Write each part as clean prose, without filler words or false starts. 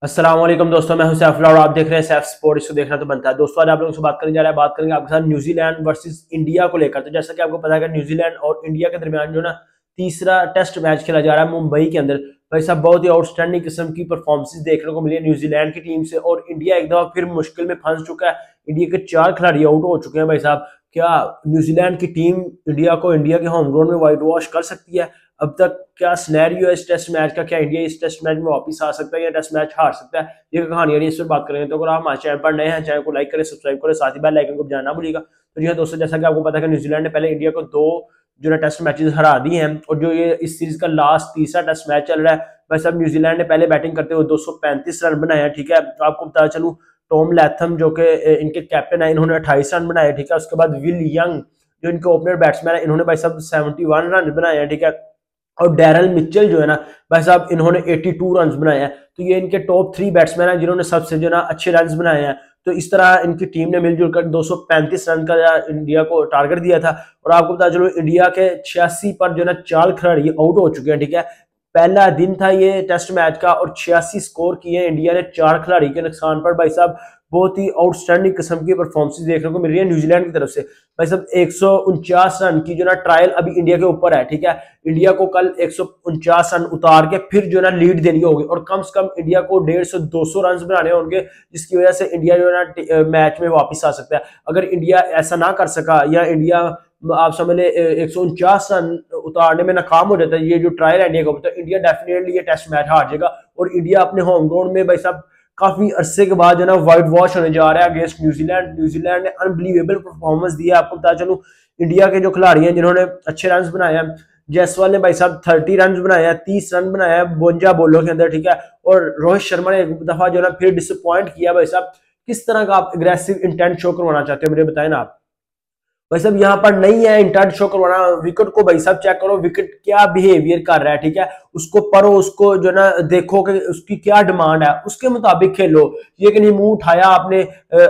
अस्सलाम वालेकुम दोस्तों, मैं हूं सैफ और आप देख रहे हैं सैफ स्पोर्ट। इसको देखना तो बनता है। दोस्तों आज आप लोगों से बात करने जा रहे हैं, बात करेंगे आपके साथ न्यूजीलैंड वर्सेस इंडिया को लेकर। तो जैसा कि आपको पता है कि न्यूजीलैंड और इंडिया के दरमियान जो ना तीसरा टेस्ट मैच खेला जा रहा है मुंबई के अंदर। भाई साहब बहुत ही आउटस्टैंडिंग किस्म की परफॉर्मेंस देखने को मिली है न्यूजीलैंड की टीम से, और इंडिया एक दफा फिर मुश्किल में फंस चुका है। इंडिया के 4 खिलाड़ी आउट हो चुके हैं। भाई साहब क्या न्यूजीलैंड की टीम इंडिया के होम ग्राउंड में व्हाइट वॉश कर सकती है? अब तक क्या सिनेरियो है इस टेस्ट मैच का? क्या इंडिया इस टेस्ट मैच में वापस आ सकता है या टेस्ट मैच हार सकता है? ये कहानी है, इस पर बात करेंगे। तो अगर आप हमारे चैनल पर नए हैं, चैनल को लाइक करें, सब्सक्राइब करें, साथ ही बेल आइकन को बजाना भूलिएगा। तो जी हाँ दोस्तों, जैसा कि आपको पता है कि न्यूजीलैंड ने पहले इंडिया को 2 जो ना टेस्ट मैचेस हरा दिए हैं, और जो ये इस सीरीज का लास्ट तीसरा टेस्ट मैच चल रहा है। वैसे अब न्यूजीलैंड ने पहले बैटिंग करते हुए 235 रन बनाए हैं। ठीक है, तो आपको बता चलूं टॉम लैथम जो कि इनके कैप्टन है, इन्होंने 28 रन बनाए। ठीक है, उसके बाद विल यंग जो इनके ओपनर बैट्समैन है, इन्होंने भाई साहब 71 रन बनाए हैं। ठीक है, और डैरल मिचेल जो है ना भाई साहब, इन्होंने 82 रन बनाए हैं। तो ये इनके टॉप 3 बैट्समैन हैं जिन्होंने सबसे जो ना अच्छे रन बनाए हैं। तो इस तरह इनकी टीम ने मिलजुल कर 235 रन का इंडिया को टारगेट दिया था। और आपको बता चलो इंडिया के 86 पर जो ना 4 खिलाड़ी आउट हो चुके हैं। ठीक है, पहला दिन था ये टेस्ट मैच का और 86 स्कोर किए इंडिया ने 4 खिलाड़ी के नुकसान पर। भाई साहब बहुत ही आउटस्टैंडिंग किस्म की परफॉर्मेंस देखने को मिल रही है न्यूजीलैंड की तरफ से। भाई साहब 149 रन की जो ना ट्रायल अभी इंडिया के ऊपर है। ठीक है, इंडिया को कल 149 रन उतार के फिर जो ना लीड देनी होगी, और कम से कम इंडिया को 150-200 रन बनाने होंगे, जिसकी वजह से इंडिया जो है ना मैच में वापस आ सकता है। अगर इंडिया ऐसा ना कर सका या इंडिया आप समझ ले 149 रन उतारने में नाकाम हो जाता है, ये जो ट्रायल है इंडिया का, तो इंडिया डेफिनेटली ये टेस्ट मैच हार जाएगा। और इंडिया अपने होम ग्राउंड में भाई साहब काफी अरसे के बाद जो ना व्हाइट वॉश होने जा रहा है अगेंस्ट न्यूजीलैंड। न्यूजीलैंड ने अनबिलीवेबल परफॉर्मेंस दिया। आपको बता चलूं इंडिया के जो खिलाड़ी हैं जिन्होंने अच्छे रन बनाए हैं, जायसवाल ने भाई साहब 30 रन बनाए हैं, 30 रन बनाए हैं 52 बॉलों के अंदर। ठीक है, और रोहित शर्मा ने एक दफा जो ना फिर डिसअपॉइंट किया। भाई साहब किस तरह का आप एग्रेसिव इंटेंट शो करवाना चाहते हो, मुझे बताएं ना आप। भाई साहब यहाँ पर नहीं है इंटेंट शो करवाना। विकेट को भाई साहब चेक करो, विकेट क्या बिहेवियर कर रहा है। ठीक है, उसको पढ़ो, उसको जो ना देखो कि उसकी क्या डिमांड है, उसके मुताबिक खेलो। ये कि नहीं मुंह उठाया आपने,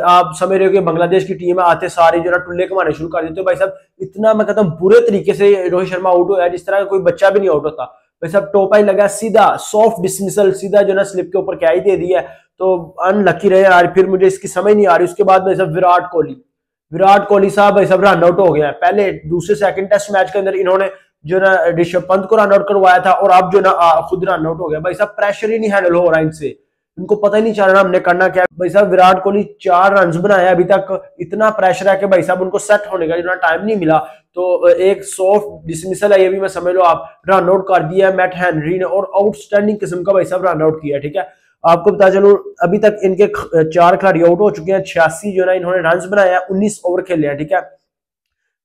आप समझ रहे हो कि बांग्लादेश की टीम आते सारे जो ना टुल्ले कमाने शुरू कर देते हो। भाई साहब इतना मैं कहता हूँ बुरे तरीके से रोहित शर्मा आउट हुआ है जिस तरह कोई बच्चा भी नहीं आउट होता। भाई साहब टोपा ही लगा, सीधा सॉफ्ट डिसमिसल, सीधा जो ना स्लिप के ऊपर क्या ही दे दिया है। तो अनलकी रहे यार, फिर मुझे इसकी समझ नहीं आ रही। उसके बाद भाई साहब विराट कोहली साहब भाई सब रन आउट हो गया है। पहले दूसरे सेकंड टेस्ट मैच के अंदर इन्होंने जो ना ऋषभ पंत को रन आउट करवाया था, और अब जो ना खुद रन आउट हो गया। भाई साहब प्रेशर ही नहीं हैंडल हो रहा इनसे, इनको पता ही नहीं चल रहा हमने करना क्या। भाई साहब विराट कोहली 4 रन बनाया अभी तक, इतना प्रेशर है कि भाई साहब उनको सेट होने का जो टाइम नहीं मिला। तो एक सॉफ्ट डिसमिसल है ये भी मैं समझ लो, आप रन आउट कर दिया मैट हेनरी ने, और आउटस्टैंडिंग किस्म का भाई साहब रन आउट किया। ठीक है, आपको बता चलो अभी तक इनके 4 खिलाड़ी आउट हो चुके हैं। 86 जो ना इन्होंने रन बनाया, 19 ओवर खेले हैं। ठीक है,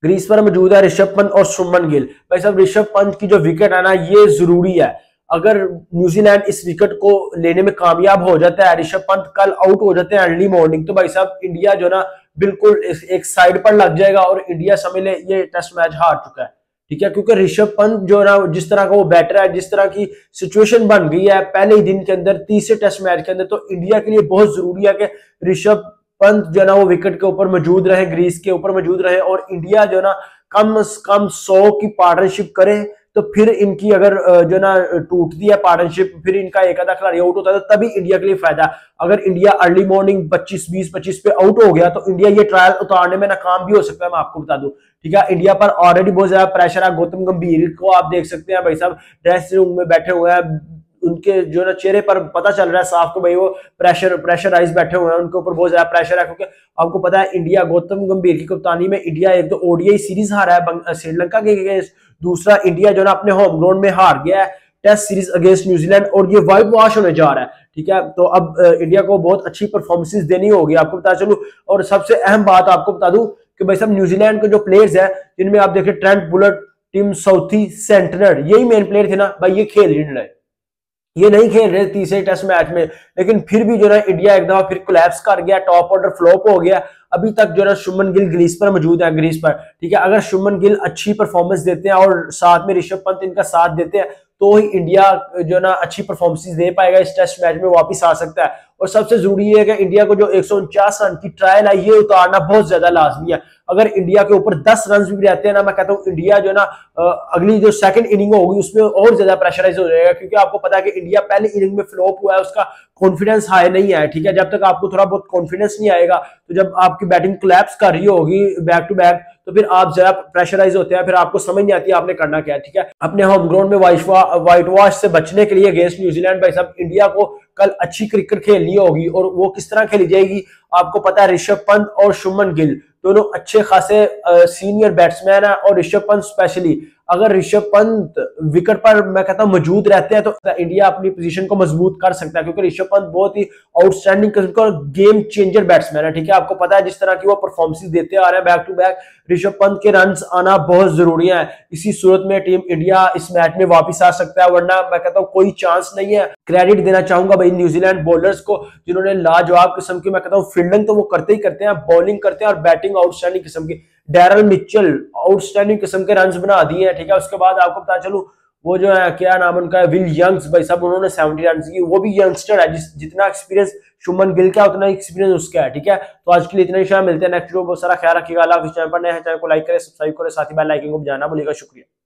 ग्रीस पर मौजूद है ऋषभ पंत और शुभमन गिल। भाई साहब ऋषभ पंत की जो विकेट है ना ये जरूरी है। अगर न्यूजीलैंड इस विकेट को लेने में कामयाब हो जाता है, ऋषभ पंत कल आउट हो जाते हैं अर्ली मॉर्निंग, तो भाई साहब इंडिया जो ना बिल्कुल एक साइड पर लग जाएगा, और इंडिया समझ ले ये टेस्ट मैच हार चुका है। ठीक है, क्योंकि ऋषभ पंत जो ना जिस तरह का वो बैटर है, जिस तरह की सिचुएशन बन गई है पहले ही दिन के अंदर तीसरे टेस्ट मैच के अंदर, तो इंडिया के लिए बहुत जरूरी है कि ऋषभ पंत जो ना वो विकेट के ऊपर मौजूद रहे, ग्रीस के ऊपर मौजूद रहे, और इंडिया जो ना कम से कम 100 की पार्टनरशिप करे। तो फिर इनकी अगर जो ना टूटती है पार्टनरशिप, फिर इनका एक आधा खिलाड़ी आउट होता है, तो तभी इंडिया के लिए फायदा। अगर इंडिया अर्ली मॉर्निंग 25-20-25 पे आउट हो गया तो इंडिया ये ट्रायल उतारने में नाकाम भी हो सकता है, मैं आपको बता दूं। ठीक है, इंडिया पर ऑलरेडी बहुत ज्यादा प्रेशर है। गौतम गंभीर को आप देख सकते हैं भाई साहब ड्रेसिंग रूम में बैठे हुए हैं, उनके जो ना चेहरे पर पता चल रहा है साफ को भाई वो प्रेशराइज बैठे हुए हैं, उनके ऊपर बहुत ज्यादा प्रेशर है। क्योंकि आपको पता है इंडिया गौतम गंभीर की कप्तानी में इंडिया एक तो ओडीआई सीरीज हारा है श्रीलंका के अगेंस्ट, दूसरा इंडिया जो ना अपने होम ग्राउंड में हार गया है टेस्ट सीरीज अगेंस्ट न्यूजीलैंड, और ये व्हाइट वॉश होने जा रहा है। ठीक है, तो अब इंडिया को बहुत अच्छी परफॉर्मेंसेस देनी होगी, आपको बता चलूं। और सबसे अहम बात आपको बता दूं कि भाई साहब न्यूजीलैंड के जो प्लेयर्स हैं जिनमें आप देखिए Trent Boult, Tim Southee, Santner, यही मेन प्लेयर थे ना भाई, ये खेल ही नहीं रहे, ये नहीं खेल रहे तीसरे टेस्ट मैच में। लेकिन फिर भी जो ना इंडिया एक दफा फिर कोलैप्स कर गया, टॉप ऑर्डर फ्लॉप हो गया। अभी तक जो ना शुभमन गिल ग्रीस पर मौजूद है, ग्रीस पर। ठीक है, अगर शुभमन गिल अच्छी परफॉर्मेंस देते हैं और साथ में ऋषभ पंत इनका साथ देते हैं, तो ही इंडिया जो ना अच्छी परफॉर्मेंस दे पाएगा, इस टेस्ट मैच में वापस आ सकता है। और सबसे जरूरी है कि इंडिया को जो 149 रन की ट्रायल है ये उतारना बहुत ज्यादा लाजमी है। अगर इंडिया के ऊपर 10 रन भी रहते हैं ना, मैं कहता हूँ इंडिया जो ना अगली जो सेकंड इनिंग होगी उसमें और ज्यादा प्रेशराइज हो जाएगा, क्योंकि आपको पता है कि इंडिया पहले इनिंग में फ्लॉप हुआ है, उसका कॉन्फिडेंस हाई नहीं है, ठीक है। जब तक आपको थोड़ा बहुत कॉन्फिडेंस नहीं आएगा, तो जब आपकी बैटिंग कोलैप्स कर रही होगी बैक टू बैक, तो फिर आप जरा प्रेशराइज होते हैं, फिर आपको समझ नहीं आती आपने करना क्या है, ठीक है। अपने होम ग्राउंड में व्हाइट वॉश से बचने के लिए अगेंस्ट न्यूजीलैंड भाई साहब इंडिया को कल अच्छी क्रिकेट खेलनी होगी, और वो किस तरह खेली जाएगी आपको पता है। ऋषभ पंत और शुभमन गिल दोनों अच्छे खासे सीनियर बैट्समैन है, और ऋषभ पंत स्पेशली, अगर ऋषभ पंत विकेट पर मैं कहता हूं मौजूद रहते हैं तो इंडिया अपनी पोजीशन को मजबूत कर सकता है, क्योंकि ऋषभ पंत बहुत ही आउटस्टैंडिंग किस्म का गेम चेंजर बैट्समैन है, ठीक है। आपको पता है जिस तरह की वो परफॉर्मेंस देते आ रहे हैं back to back, Rishabh Pant के रन्स आना बहुत जरूरी है। इसी सूरत में टीम इंडिया इस मैच में वापस आ सकता है, वरना मैं कहता हूं कोई चांस नहीं है। क्रेडिट देना चाहूंगा भाई न्यूजीलैंड बॉलर्स को, जिन्होंने लाजवाब किस्म की मैं कहता हूं फील्डिंग तो वो करते ही करते हैं, बॉलिंग करते हैं और बैटिंग आउटस्टैंडिंग किस्म की। डैरल मिचेल आउटस्टैंडिंग किस्म के रन्स बना दिए हैं, ठीक है। उसके बाद आपको पता चलूं वो जो है क्या नाम उनका है, विल यंग्स भाई साहब, उन्होंने 70 रन की, वो भी यंगस्टर है, जितना एक्सपीरियंस शुभमन गिल का उतना एक्सपीरियंस उसका है, ठीक है। तो आज के लिए इतना ही, मिलते हैं नेक्स्ट वीडियो। बहुत सारा ख्याल रखिएगा। अल्लाह हाफिज़। चैनल पर नए हैं, चैनल को लाइक करें, सब्सक्राइब करें, साथ ही बेल आइकन को बजाना भूलिएगा। शुक्रिया।